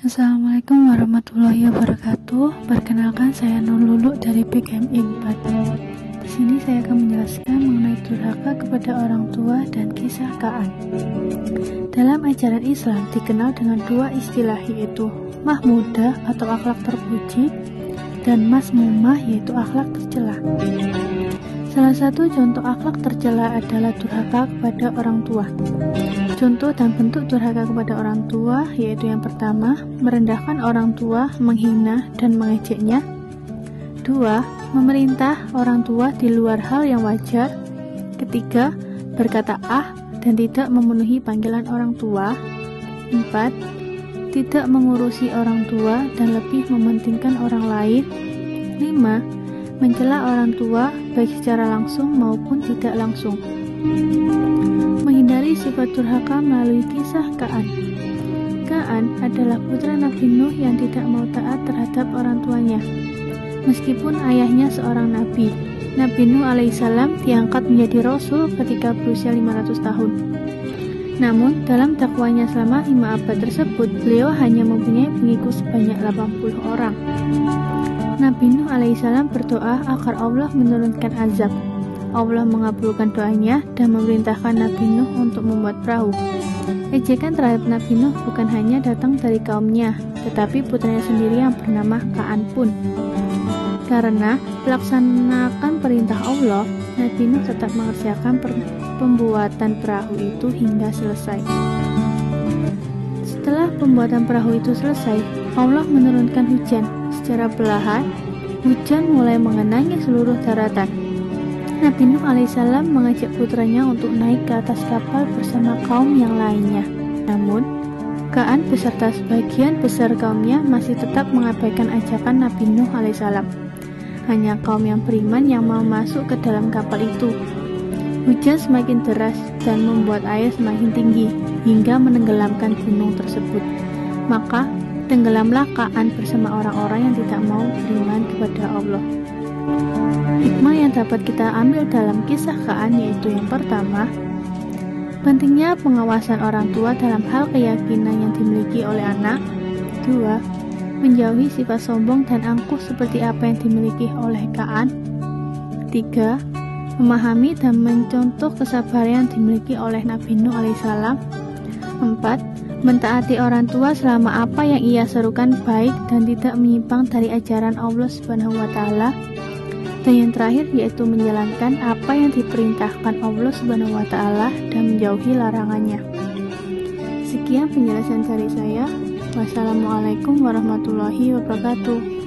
Assalamualaikum warahmatullahi wabarakatuh. Perkenalkan, saya Nur Lulu dari PKM IN4. Di sini saya akan menjelaskan mengenai durhaka kepada orang tua dan kisah Ka'an. Dalam ajaran Islam dikenal dengan dua istilah, yaitu mahmudah atau akhlak terpuji dan masmumah, yaitu akhlak tercela. Salah satu contoh akhlak tercela adalah durhaka kepada orang tua. Contoh dan bentuk durhaka kepada orang tua yaitu yang pertama, merendahkan orang tua, menghina dan mengejeknya. 2. Memerintah orang tua di luar hal yang wajar. Ketiga, berkata dan tidak memenuhi panggilan orang tua. 4. Tidak mengurusi orang tua dan lebih mementingkan orang lain. 5. Mencela orang tua baik secara langsung maupun tidak langsung. Menghindari sifat durhaka melalui kisah Ka'an. Ka'an adalah putra Nabi Nuh yang tidak mau taat terhadap orang tuanya. Meskipun ayahnya seorang nabi, Nabi Nuh alaihissalam diangkat menjadi rasul ketika berusia 500 tahun. Namun, dalam dakwanya selama 5 abad tersebut, beliau hanya mempunyai pengikut sebanyak 80 orang. Nabi Nuh alaihissalam berdoa agar Allah menurunkan azab. Allah mengabulkan doanya dan memerintahkan Nabi Nuh untuk membuat perahu. Ejekan terhadap Nabi Nuh bukan hanya datang dari kaumnya, tetapi putranya sendiri yang bernama Ka'an pun. Karena melaksanakan perintah Allah, Nabi Nuh tetap mengerjakan pembuatan perahu itu hingga selesai. Setelah pembuatan perahu itu selesai, Allah menurunkan hujan. Secara perlahan, hujan mulai mengenangi seluruh daratan. Nabi Nuh alaihissalam mengajak putranya untuk naik ke atas kapal bersama kaum yang lainnya. Namun, Ka'an beserta sebagian besar kaumnya masih tetap mengabaikan ajakan Nabi Nuh alaihissalam. Hanya kaum yang beriman yang mau masuk ke dalam kapal itu. Hujan semakin deras dan membuat air semakin tinggi hingga menenggelamkan gunung tersebut. Maka tenggelamlah Ka'an bersama orang-orang yang tidak mau beriman kepada Allah. Hikmah yang dapat kita ambil dalam kisah Ka'an yaitu yang pertama, pentingnya pengawasan orang tua dalam hal keyakinan yang dimiliki oleh anak. 2. Menjauhi sifat sombong dan angkuh seperti apa yang dimiliki oleh Ka'an. 3. Memahami dan mencontoh kesabaran yang dimiliki oleh Nabi Nuh alaihissalam. 4. Mentaati orang tua selama apa yang ia serukan baik dan tidak menyimpang dari ajaran Allah Subhanahu wa Ta'ala. Dan yang terakhir yaitu menjalankan apa yang diperintahkan Allah Subhanahu wa Ta'ala dan menjauhi larangannya. Sekian penjelasan dari saya. Wassalamualaikum warahmatullahi wabarakatuh.